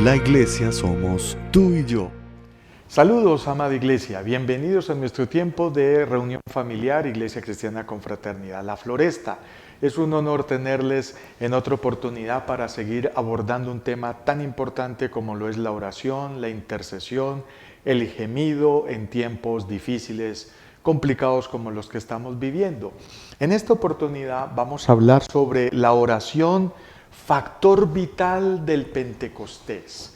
La iglesia somos tú y yo. Saludos, amada iglesia. Bienvenidos a nuestro tiempo de reunión familiar, Iglesia Cristiana Confraternidad La Floresta. Es un honor tenerles en otra oportunidad para seguir abordando un tema tan importante como lo es la oración, la intercesión, el gemido en tiempos difíciles, complicados como los que estamos viviendo. En esta oportunidad vamos a hablar sobre la oración, factor vital del Pentecostés.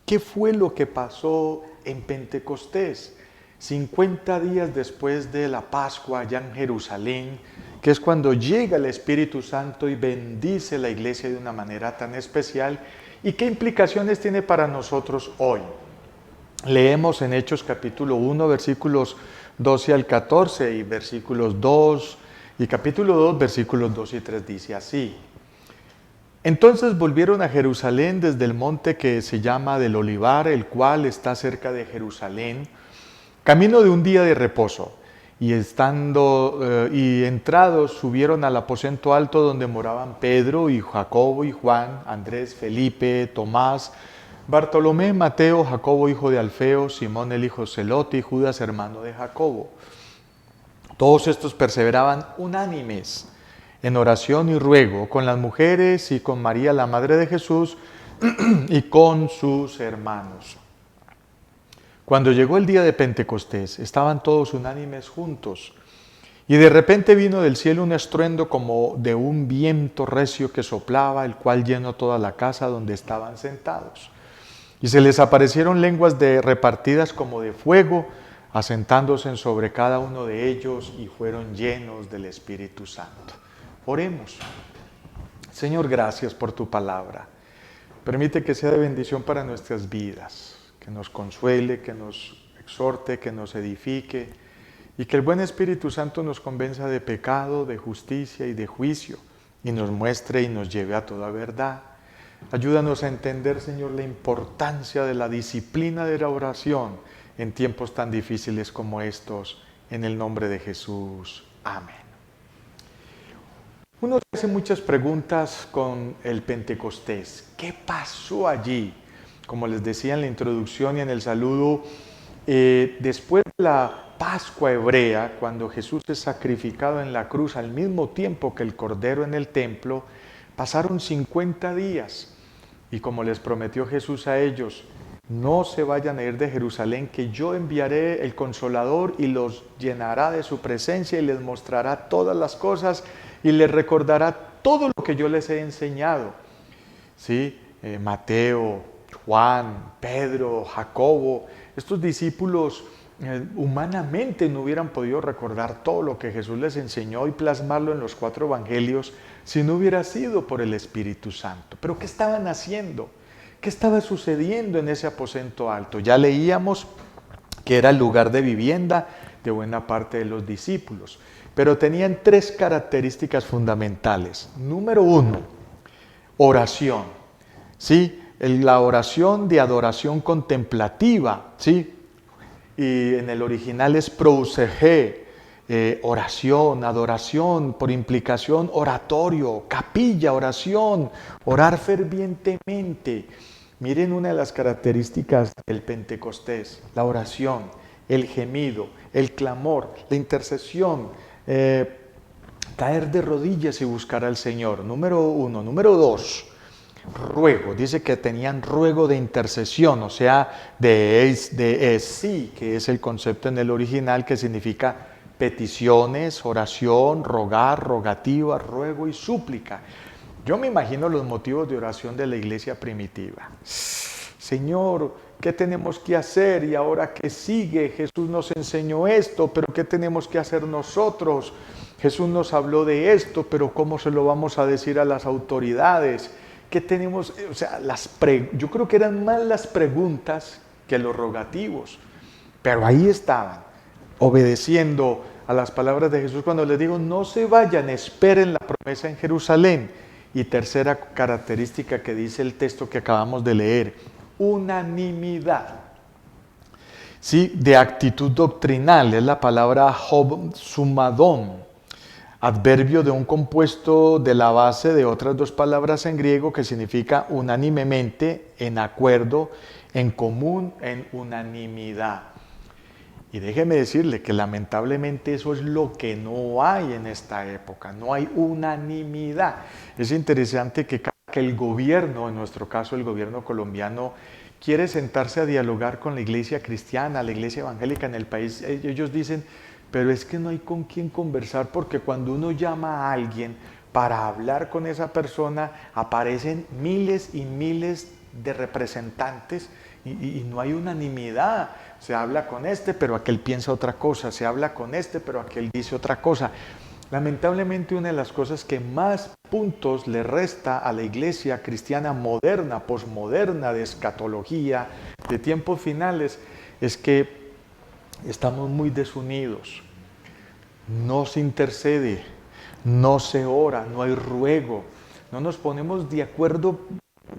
¿Qué fue lo que pasó en Pentecostés? 50 días después de la Pascua allá en Jerusalén, que es cuando llega el Espíritu Santo y bendice la iglesia de una manera tan especial. ¿Y qué implicaciones tiene para nosotros hoy? Leemos en Hechos capítulo 1, versículos 12 al 14 y versículos 2, y capítulo 2, versículos 2 y 3 dice así. Entonces volvieron a Jerusalén desde el monte que se llama del Olivar, el cual está cerca de Jerusalén, camino de un día de reposo. Y entrados subieron al aposento alto donde moraban Pedro y Jacobo y Juan, Andrés, Felipe, Tomás, Bartolomé, Mateo, Jacobo hijo de Alfeo, Simón el hijo Zelote y Judas hermano de Jacobo. Todos estos perseveraban unánimes en oración y ruego con las mujeres y con María la madre de Jesús y con sus hermanos. Cuando llegó el día de Pentecostés, estaban todos unánimes juntos, y de repente vino del cielo un estruendo como de un viento recio que soplaba, el cual llenó toda la casa donde estaban sentados. Y se les aparecieron lenguas repartidas como de fuego, asentándose sobre cada uno de ellos, y fueron llenos del Espíritu Santo. Oremos. Señor, gracias por tu palabra. Permite que sea de bendición para nuestras vidas, que nos consuele, que nos exhorte, que nos edifique, y que el buen Espíritu Santo nos convenza de pecado, de justicia y de juicio, y nos muestre y nos lleve a toda verdad. Ayúdanos a entender, Señor, la importancia de la disciplina de la oración en tiempos tan difíciles como estos, en el nombre de Jesús. Amén. Uno se hace muchas preguntas con el Pentecostés. ¿Qué pasó allí? Como les decía en la introducción y en el saludo, después de la Pascua hebrea, cuando Jesús es sacrificado en la cruz al mismo tiempo que el Cordero en el templo, pasaron 50 días. Y como les prometió Jesús a ellos, no se vayan a ir de Jerusalén, que yo enviaré el Consolador y los llenará de su presencia y les mostrará todas las cosas y les recordará todo lo que yo les he enseñado. ¿Sí? Mateo, Juan, Pedro, Jacobo, estos discípulos humanamente no hubieran podido recordar todo lo que Jesús les enseñó y plasmarlo en los 4 evangelios si no hubiera sido por el Espíritu Santo. ¿Pero qué estaban haciendo? ¿Qué estaba sucediendo en ese aposento alto? Ya leíamos que era el lugar de vivienda de buena parte de los discípulos, pero tenían 3 características fundamentales. Número 1, oración. ¿Sí? La oración de adoración contemplativa, ¿sí? Y en el original es prousege, oración, adoración, por implicación oratorio, capilla, oración, orar fervientemente. Miren una de las características del Pentecostés: la oración, el gemido, el clamor, la intercesión, caer de rodillas y buscar al Señor. Número 1. Número 2, ruego. Dice que tenían ruego de intercesión, o sea, sí, que es el concepto en el original que significa peticiones, oración, rogar, rogativa, ruego y súplica. Yo me imagino los motivos de oración de la iglesia primitiva. Señor, ¿qué tenemos que hacer? ¿Y ahora qué sigue? Jesús nos enseñó esto, pero ¿qué tenemos que hacer nosotros? Jesús nos habló de esto, pero ¿cómo se lo vamos a decir a las autoridades? ¿Qué tenemos? O sea, yo creo que eran más las preguntas que los rogativos, pero ahí estaban, obedeciendo a las palabras de Jesús cuando les digo, no se vayan, esperen la promesa en Jerusalén. Y tercera característica que dice el texto que acabamos de leer, unanimidad. Sí, de actitud doctrinal, es la palabra sumadón. adverbio de un compuesto de la base de otras dos palabras en griego que significa unánimemente, en acuerdo, en común, en unanimidad. Y déjeme decirle que lamentablemente eso es lo que no hay en esta época, no hay unanimidad. Es interesante que el gobierno, en nuestro caso el gobierno colombiano, quiere sentarse a dialogar con la iglesia cristiana, la iglesia evangélica en el país. Ellos dicen, pero es que no hay con quién conversar porque cuando uno llama a alguien para hablar con esa persona, aparecen miles y miles de representantes y no hay unanimidad. Se habla con este, pero aquel piensa otra cosa. Se habla con este, pero aquel dice otra cosa. Lamentablemente, una de las cosas que más puntos le resta a la iglesia cristiana moderna, posmoderna, de escatología, de tiempos finales, es que estamos muy desunidos. No se intercede, no se ora, no hay ruego, no nos ponemos de acuerdo.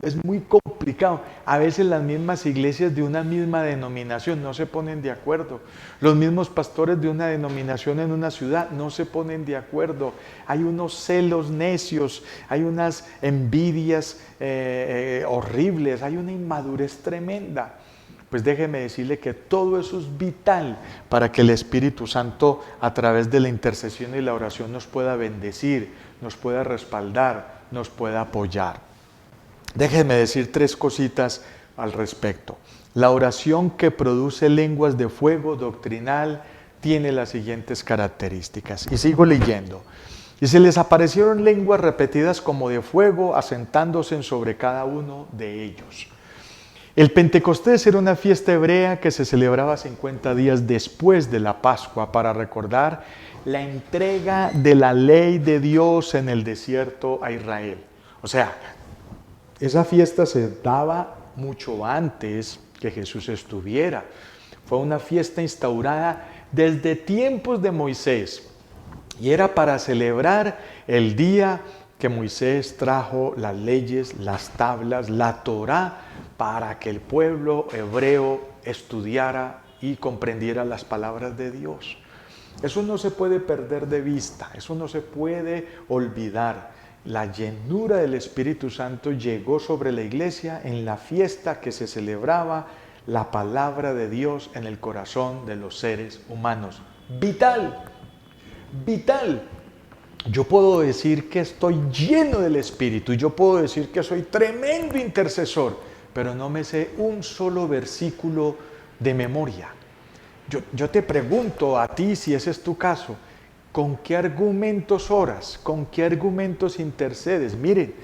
Es muy complicado. A veces las mismas iglesias de una misma denominación no se ponen de acuerdo. Los mismos pastores de una denominación en una ciudad no se ponen de acuerdo. Hay unos celos necios, hay unas envidias horribles, hay una inmadurez tremenda. Pues déjeme decirle que todo eso es vital para que el Espíritu Santo a través de la intercesión y la oración nos pueda bendecir, nos pueda respaldar, nos pueda apoyar. Déjenme decir tres cositas al respecto. La oración que produce lenguas de fuego doctrinal tiene las siguientes características. Y sigo leyendo. Y se les aparecieron lenguas repetidas como de fuego, asentándose sobre cada uno de ellos. El Pentecostés era una fiesta hebrea que se celebraba 50 días después de la Pascua para recordar la entrega de la ley de Dios en el desierto a Israel. O sea, esa fiesta se daba mucho antes que Jesús estuviera. Fue una fiesta instaurada desde tiempos de Moisés y era para celebrar el día que Moisés trajo las leyes, las tablas, la Torá, para que el pueblo hebreo estudiara y comprendiera las palabras de Dios. Eso no se puede perder de vista, eso no se puede olvidar. La llenura del Espíritu Santo llegó sobre la iglesia en la fiesta que se celebraba la palabra de Dios en el corazón de los seres humanos. Vital, vital. Yo puedo decir que estoy lleno del Espíritu, yo puedo decir que soy tremendo intercesor, pero no me sé un solo versículo de memoria. Yo te pregunto a ti, si ese es tu caso, ¿con qué argumentos oras? ¿Con qué argumentos intercedes? Miren,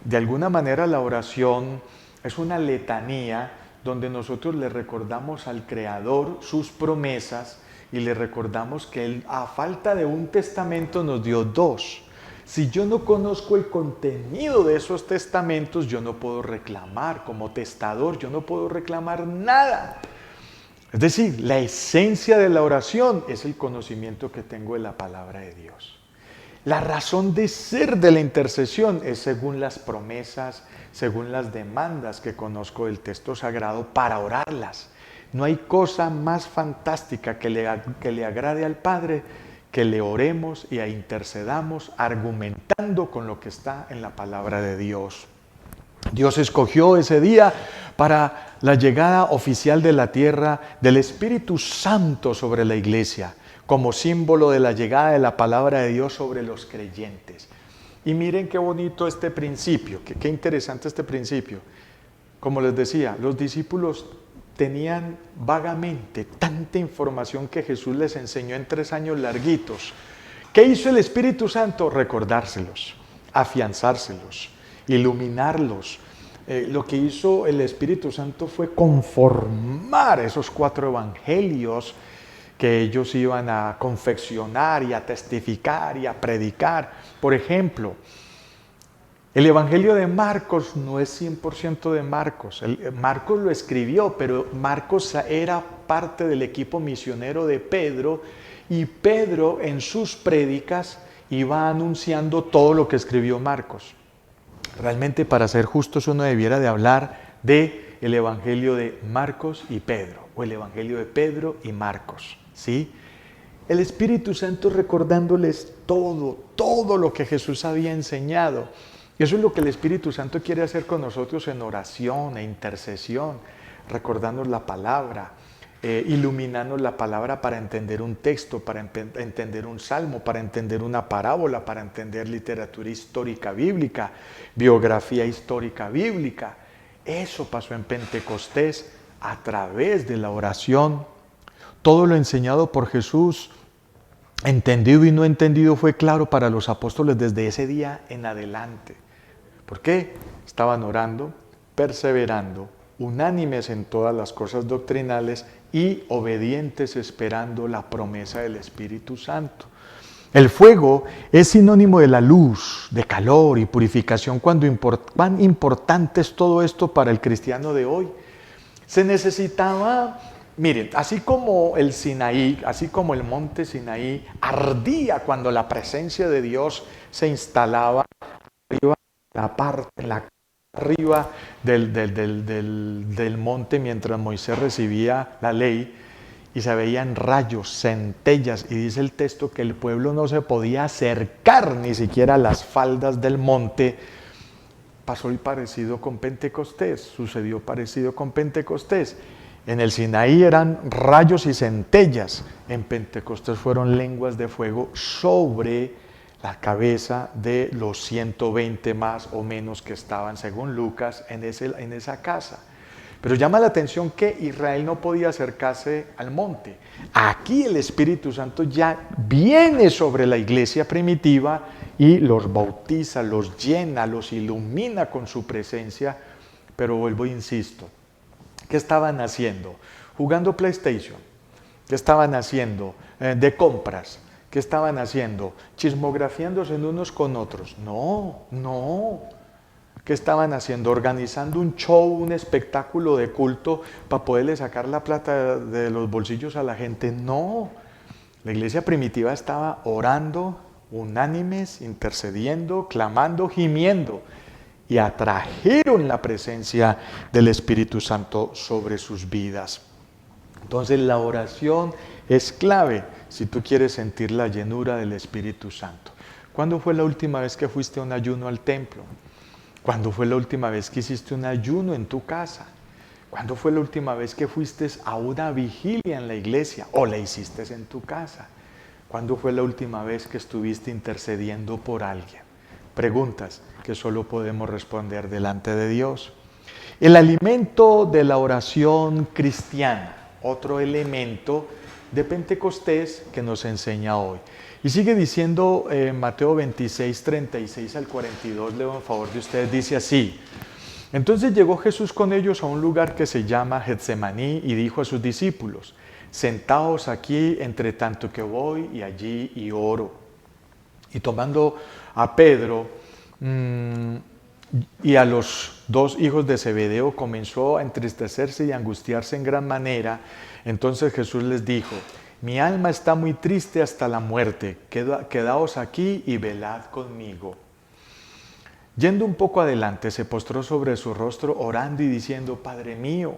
de alguna manera la oración es una letanía donde nosotros le recordamos al Creador sus promesas y le recordamos que Él, a falta de un testamento, nos dio dos. Si yo no conozco el contenido de esos testamentos, yo no puedo reclamar como testador, yo no puedo reclamar nada. Es decir, la esencia de la oración es el conocimiento que tengo de la palabra de Dios. La razón de ser de la intercesión es según las promesas, según las demandas que conozco del texto sagrado para orarlas. No hay cosa más fantástica que le agrade al Padre que le oremos y intercedamos argumentando con lo que está en la palabra de Dios. Dios escogió ese día para la llegada oficial de la tierra del Espíritu Santo sobre la iglesia, como símbolo de la llegada de la palabra de Dios sobre los creyentes. Y miren qué bonito este principio, qué interesante este principio. Como les decía, los discípulos tenían vagamente tanta información que Jesús les enseñó en 3 años larguitos. ¿Qué hizo el Espíritu Santo? Recordárselos, afianzárselos, iluminarlos. Lo que hizo el Espíritu Santo fue conformar esos 4 evangelios que ellos iban a confeccionar y a testificar y a predicar. Por ejemplo, el Evangelio de Marcos no es 100% de Marcos. Marcos lo escribió, pero Marcos era parte del equipo misionero de Pedro y Pedro en sus prédicas iba anunciando todo lo que escribió Marcos. Realmente, para ser justos, uno debiera de hablar del Evangelio de Marcos y Pedro, o el Evangelio de Pedro y Marcos, ¿sí? El Espíritu Santo recordándoles todo lo que Jesús había enseñado. Y eso es lo que el Espíritu Santo quiere hacer con nosotros en oración e intercesión, recordarnos la palabra, iluminarnos la palabra para entender un texto, para entender un salmo, para entender una parábola, para entender literatura histórica bíblica, biografía histórica bíblica. Eso pasó en Pentecostés a través de la oración. Todo lo enseñado por Jesús, entendido y no entendido, fue claro para los apóstoles desde ese día en adelante. ¿Por qué? Estaban orando, perseverando, unánimes en todas las cosas doctrinales y obedientes esperando la promesa del Espíritu Santo. El fuego es sinónimo de la luz, de calor y purificación. ¿Cuán importante es todo esto para el cristiano de hoy? Se necesitaba, miren, así como el Sinaí, así como el monte Sinaí ardía cuando la presencia de Dios se instalaba arriba, arriba del monte mientras Moisés recibía la ley, y se veían rayos, centellas, y dice el texto que el pueblo no se podía acercar ni siquiera a las faldas del monte. Pasó y parecido con Pentecostés, sucedió parecido con Pentecostés. En el Sinaí eran rayos y centellas, en Pentecostés fueron lenguas de fuego sobre la cabeza de los 120 más o menos que estaban, según Lucas, en esa casa. Pero llama la atención que Israel no podía acercarse al monte. Aquí el Espíritu Santo ya viene sobre la iglesia primitiva y los bautiza, los llena, los ilumina con su presencia. Pero vuelvo e insisto, ¿qué estaban haciendo? Jugando PlayStation. ¿Qué estaban haciendo? De compras. ¿Qué estaban haciendo? Chismografiándose unos con otros. No. ¿Qué estaban haciendo? Organizando un show, un espectáculo de culto para poderle sacar la plata de los bolsillos a la gente. No. La iglesia primitiva estaba orando, unánimes, intercediendo, clamando, gimiendo, y atrajeron la presencia del Espíritu Santo sobre sus vidas. Entonces la oración es clave si tú quieres sentir la llenura del Espíritu Santo. ¿Cuándo fue la última vez que fuiste a un ayuno al templo? ¿Cuándo fue la última vez que hiciste un ayuno en tu casa? ¿Cuándo fue la última vez que fuiste a una vigilia en la iglesia o la hiciste en tu casa? ¿Cuándo fue la última vez que estuviste intercediendo por alguien? Preguntas que solo podemos responder delante de Dios. El alimento de la oración cristiana, otro elemento de Pentecostés que nos enseña hoy. Y sigue diciendo Mateo 26, 36 al 42, leo en favor de ustedes, dice así: Entonces llegó Jesús con ellos a un lugar que se llama Getsemaní y dijo a sus discípulos: Sentaos aquí entre tanto que voy y allí y oro. Y tomando a Pedro y a los dos hijos de Zebedeo, comenzó a entristecerse y a angustiarse en gran manera. Entonces Jesús les dijo: Mi alma está muy triste hasta la muerte, quedaos aquí y velad conmigo. Yendo un poco adelante, se postró sobre su rostro orando y diciendo: Padre mío,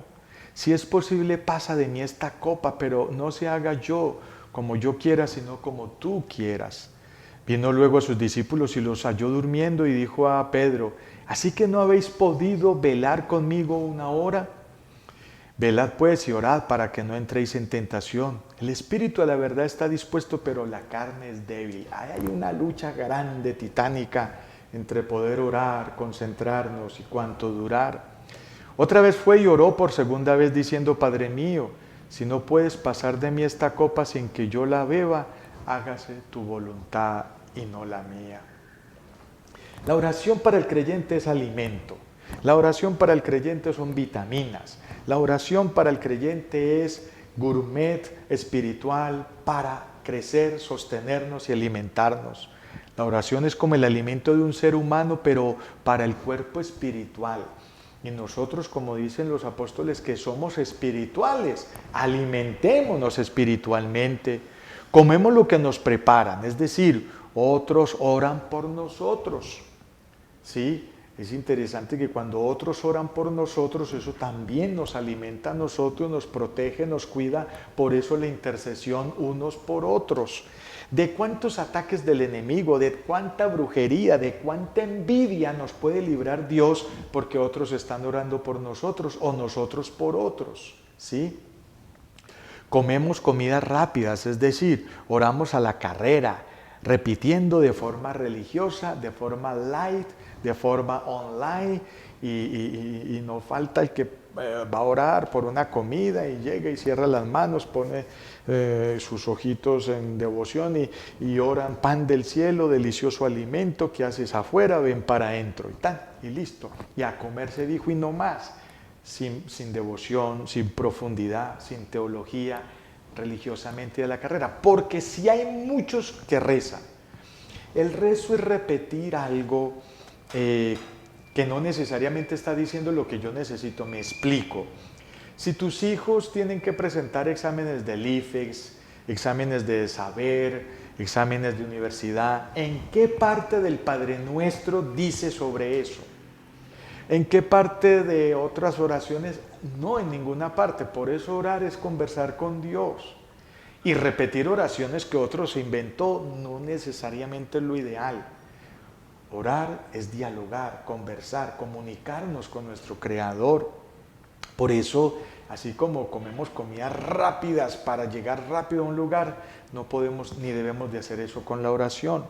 si es posible, pasa de mí esta copa, pero no se haga yo como yo quiera, sino como tú quieras. Vino luego a sus discípulos y los halló durmiendo y dijo a Pedro: ¿Así que no habéis podido velar conmigo una hora? Velad pues y orad para que no entréis en tentación. El espíritu a la verdad está dispuesto, pero la carne es débil. Hay una lucha grande, titánica, entre poder orar, concentrarnos y cuánto durar. Otra vez fue y oró por segunda vez diciendo: Padre mío, si no puedes pasar de mí esta copa sin que yo la beba, hágase tu voluntad y no la mía. La oración para el creyente es alimento. La oración para el creyente son vitaminas. La oración para el creyente es gourmet espiritual para crecer, sostenernos y alimentarnos. La oración es como el alimento de un ser humano, pero para el cuerpo espiritual. Y nosotros, como dicen los apóstoles, que somos espirituales, alimentémonos espiritualmente. Comemos lo que nos preparan, es decir, otros oran por nosotros. ¿Sí? Es interesante que cuando otros oran por nosotros, eso también nos alimenta a nosotros, nos protege, nos cuida. Por eso la intercesión unos por otros. De cuántos ataques del enemigo, de cuánta brujería, de cuánta envidia nos puede librar Dios porque otros están orando por nosotros o nosotros por otros, ¿sí? Comemos comidas rápidas, es decir, oramos a la carrera, repitiendo de forma religiosa, de forma light, de forma online, y no falta el que va a orar por una comida y llega y cierra las manos, pone sus ojitos en devoción y oran: pan del cielo, delicioso alimento, ¿qué haces afuera? Ven para adentro, y tan, y listo. Y a comer se dijo y no más, sin devoción, sin profundidad, sin teología, religiosamente de la carrera. Porque si hay muchos que rezan, el rezo es repetir algo que no necesariamente está diciendo lo que yo necesito. Me explico. Si tus hijos tienen que presentar exámenes del IFEX, exámenes de saber, exámenes de universidad, ¿en qué parte del Padre Nuestro dice sobre eso? ¿En qué parte de otras oraciones? No, en ninguna parte. Por eso orar es conversar con Dios. Y repetir oraciones que otro se inventó no necesariamente es lo ideal. Orar es dialogar, conversar, comunicarnos con nuestro Creador. Por eso, así como comemos comidas rápidas para llegar rápido a un lugar, no podemos ni debemos de hacer eso con la oración.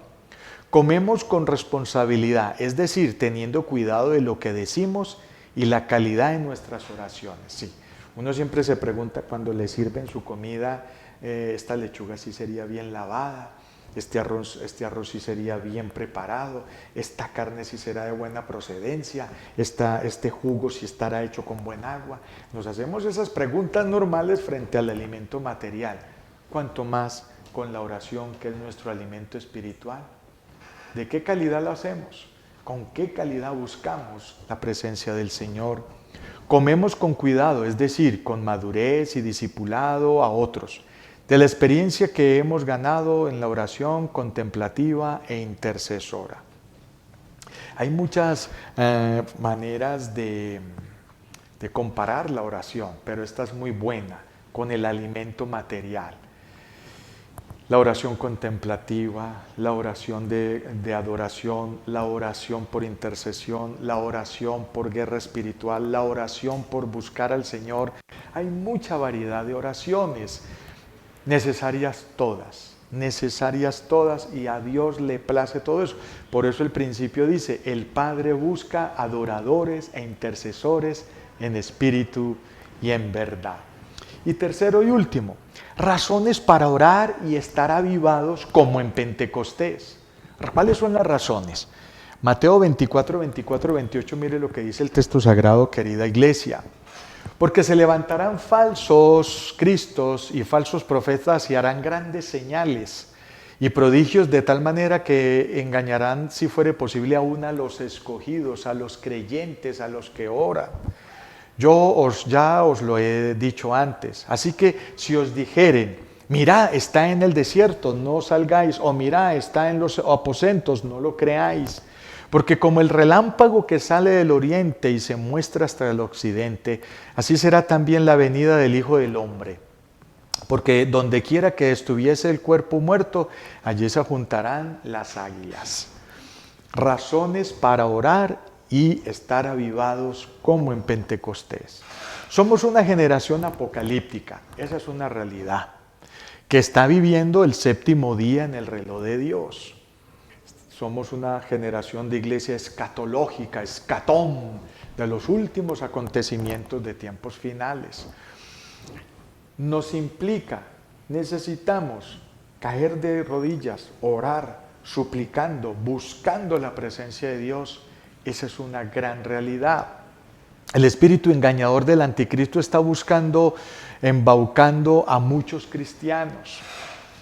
Comemos con responsabilidad, es decir, teniendo cuidado de lo que decimos y la calidad de nuestras oraciones. Sí, uno siempre se pregunta cuando le sirven su comida, esta lechuga sí sería bien lavada, este arroz sí sería bien preparado, esta carne sí será de buena procedencia, este jugo sí estará hecho con buen agua. Nos hacemos esas preguntas normales frente al alimento material, cuanto más con la oración, que es nuestro alimento espiritual. ¿De qué calidad lo hacemos? ¿Con qué calidad buscamos la presencia del Señor? Comemos con cuidado, es decir, con madurez y discipulado a otros, de la experiencia que hemos ganado en la oración contemplativa e intercesora. Hay muchas maneras de comparar la oración, pero esta es muy buena con el alimento material. La oración contemplativa, la oración de adoración, la oración por intercesión, la oración por guerra espiritual, la oración por buscar al Señor. Hay mucha variedad de oraciones, necesarias todas, y a Dios le place todo eso. Por eso el principio dice: el Padre busca adoradores e intercesores en espíritu y en verdad. Y tercero y último, razones para orar y estar avivados como en Pentecostés. ¿Cuáles son las razones? Mateo 24, 24, 28, mire lo que dice el texto sagrado, querida iglesia. Porque se levantarán falsos cristos y falsos profetas y harán grandes señales y prodigios, de tal manera que engañarán, si fuere posible, aún a los escogidos, a los creyentes, a los que oran. Ya os lo he dicho antes. Así que si os dijeren: mirá, está en el desierto, no salgáis, o mirá, está en los aposentos, no lo creáis. Porque como el relámpago que sale del oriente y se muestra hasta el occidente, así será también la venida del Hijo del Hombre. Porque donde quiera que estuviese el cuerpo muerto, allí se juntarán las águilas. Razones para orar y estar avivados como en Pentecostés. Somos una generación apocalíptica, esa es una realidad, que está viviendo el séptimo día en el reloj de Dios. Somos una generación de iglesia escatológica, escatón, de los últimos acontecimientos de tiempos finales. Nos implica, necesitamos caer de rodillas, orar, suplicando, buscando la presencia de Dios. Esa es una gran realidad. El espíritu engañador del anticristo está buscando, embaucando a muchos cristianos.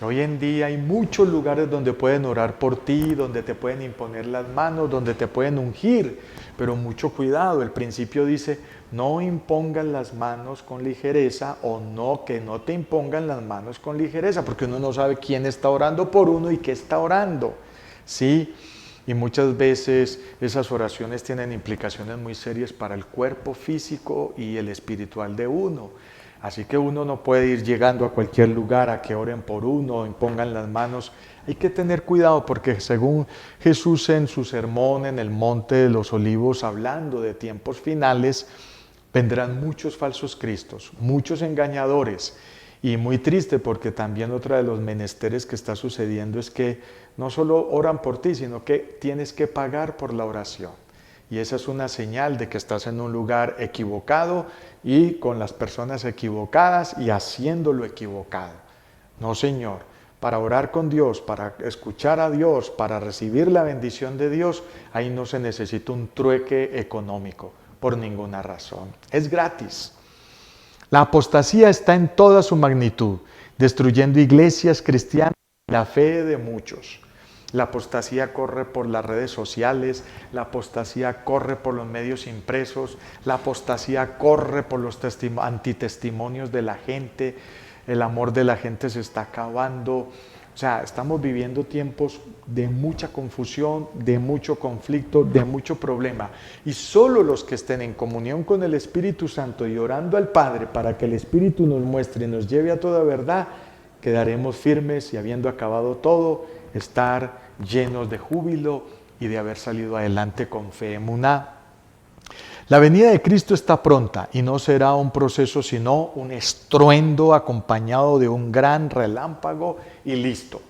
Hoy en día hay muchos lugares donde pueden orar por ti, donde te pueden imponer las manos, donde te pueden ungir, pero mucho cuidado. El principio dice: no impongas las manos con ligereza, o no, que no te impongan las manos con ligereza, porque uno no sabe quién está orando por uno y qué está orando, ¿sí? y muchas veces esas oraciones tienen implicaciones muy serias para el cuerpo físico y el espiritual de uno. Así que uno no puede ir llegando a cualquier lugar a que oren por uno o impongan las manos. Hay que tener cuidado porque según Jesús en su sermón en el Monte de los Olivos, hablando de tiempos finales, vendrán muchos falsos cristos, muchos engañadores. Y muy triste porque también otra de los menesteres que está sucediendo es que no solo oran por ti, sino que tienes que pagar por la oración. Y esa es una señal de que estás en un lugar equivocado y con las personas equivocadas y haciendo lo equivocado. No, Señor, para orar con Dios, para escuchar a Dios, para recibir la bendición de Dios, ahí no se necesita un trueque económico, por ninguna razón. Es gratis. La apostasía está en toda su magnitud, destruyendo iglesias cristianas y la fe de muchos. La apostasía corre por las redes sociales, la apostasía corre por los medios impresos, la apostasía corre por los antitestimonios de la gente, el amor de la gente se está acabando. O sea, estamos viviendo tiempos de mucha confusión, de mucho conflicto, de mucho problema. Y solo los que estén en comunión con el Espíritu Santo y orando al Padre para que el Espíritu nos muestre y nos lleve a toda verdad, quedaremos firmes y habiendo acabado todo, estar llenos de júbilo y de haber salido adelante con fe emuná. La venida de Cristo está pronta y no será un proceso sino un estruendo acompañado de un gran relámpago y listo.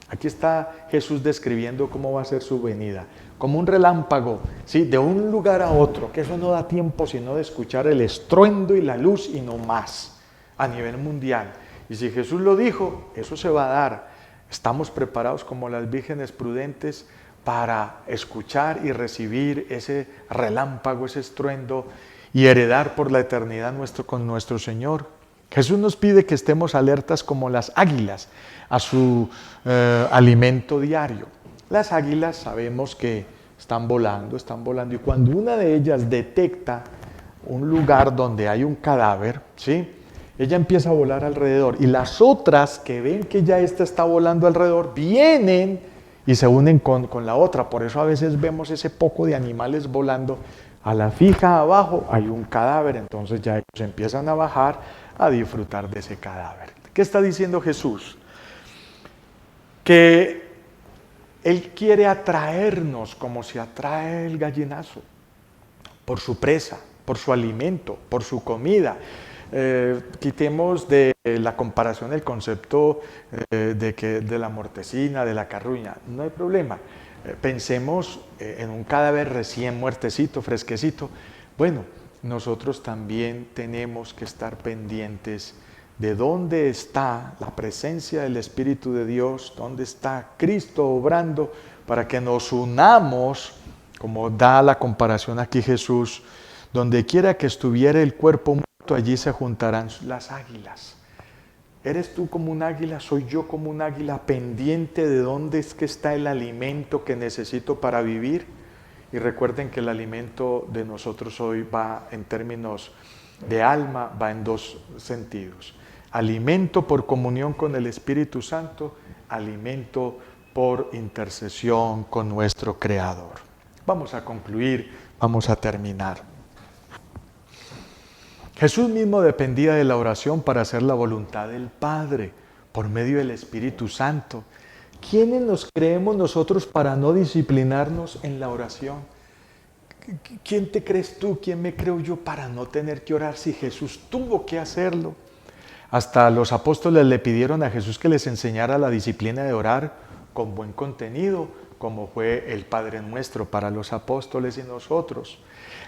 Aquí está Jesús describiendo cómo va a ser su venida, como un relámpago, ¿sí? De un lugar a otro, que eso no da tiempo sino de escuchar el estruendo y la luz y no más, a nivel mundial. Y si Jesús lo dijo, eso se va a dar. Estamos preparados como las vírgenes prudentes para escuchar y recibir ese relámpago, ese estruendo y heredar por la eternidad con nuestro Señor. Jesús nos pide que estemos alertas como las águilas a su alimento diario. Las águilas sabemos que están volando y cuando una de ellas detecta un lugar donde hay un cadáver, ¿sí? Ella empieza a volar alrededor y las otras que ven que ya esta está volando alrededor vienen y se unen con la otra. Por eso a veces vemos ese poco de animales volando. A la fija abajo hay un cadáver, entonces ya ellos empiezan a bajar a disfrutar de ese cadáver. ¿Qué está diciendo Jesús? Que Él quiere atraernos como se atrae el gallinazo, por su presa, por su alimento, por su comida. Quitemos de la comparación el concepto de la mortecina, de la carruña, no hay problema. Pensemos en un cadáver recién muertecito, fresquecito. Bueno, nosotros también tenemos que estar pendientes de dónde está la presencia del Espíritu de Dios, dónde está Cristo obrando, para que nos unamos, como da la comparación aquí Jesús, donde quiera que estuviera el cuerpo muerto, allí se juntarán las águilas. ¿Eres tú como un águila? ¿Soy yo como un águila pendiente de dónde es que está el alimento que necesito para vivir? Y recuerden que el alimento de nosotros hoy va en términos de alma, va en dos sentidos. Alimento por comunión con el Espíritu Santo, alimento por intercesión con nuestro Creador. Vamos a concluir, vamos a terminar. Jesús mismo dependía de la oración para hacer la voluntad del Padre por medio del Espíritu Santo. ¿Quiénes nos creemos nosotros para no disciplinarnos en la oración? ¿Quién te crees tú? ¿Quién me creo yo para no tener que orar si Jesús tuvo que hacerlo? Hasta los apóstoles le pidieron a Jesús que les enseñara la disciplina de orar con buen contenido, como fue el Padre Nuestro para los apóstoles y nosotros.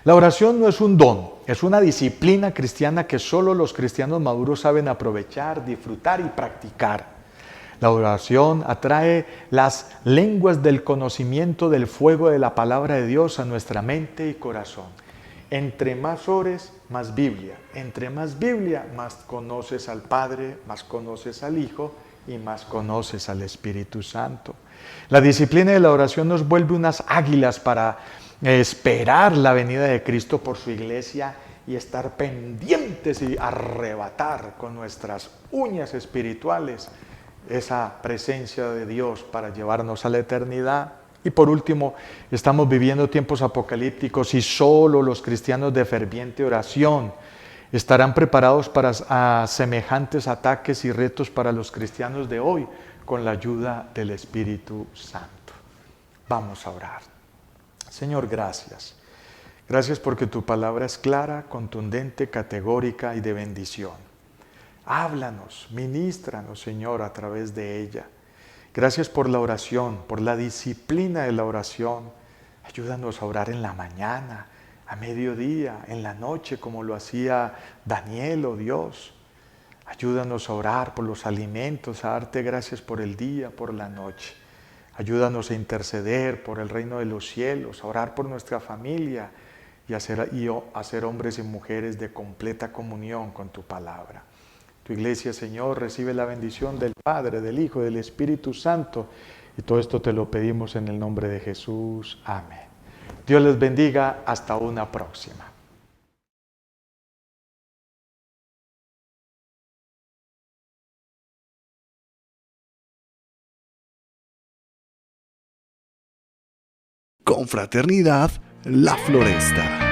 La oración no es un don, es una disciplina cristiana que solo los cristianos maduros saben aprovechar, disfrutar y practicar. La oración atrae las lenguas del conocimiento del fuego de la palabra de Dios a nuestra mente y corazón. Entre más ores, más Biblia. Entre más Biblia, más conoces al Padre, más conoces al Hijo y más conoces al Espíritu Santo. La disciplina de la oración nos vuelve unas águilas para esperar la venida de Cristo por su iglesia y estar pendientes y arrebatar con nuestras uñas espirituales esa presencia de Dios para llevarnos a la eternidad. Y por último, estamos viviendo tiempos apocalípticos y solo los cristianos de ferviente oración estarán preparados para semejantes ataques y retos para los cristianos de hoy con la ayuda del Espíritu Santo. Vamos a orar. Señor, gracias. Gracias porque tu palabra es clara, contundente, categórica y de bendición. Háblanos, ministranos, Señor, a través de ella. Gracias por la oración, por la disciplina de la oración. Ayúdanos a orar en la mañana, a mediodía, en la noche, como lo hacía Daniel, oh Dios. Ayúdanos a orar por los alimentos, a darte gracias por el día, por la noche. Ayúdanos a interceder por el reino de los cielos, a orar por nuestra familia y a ser hombres y mujeres de completa comunión con tu palabra. Tu iglesia, Señor, recibe la bendición del Padre, del Hijo, del Espíritu Santo. Y todo esto te lo pedimos en el nombre de Jesús. Amén. Dios les bendiga. Hasta una próxima. Confraternidad La Floresta.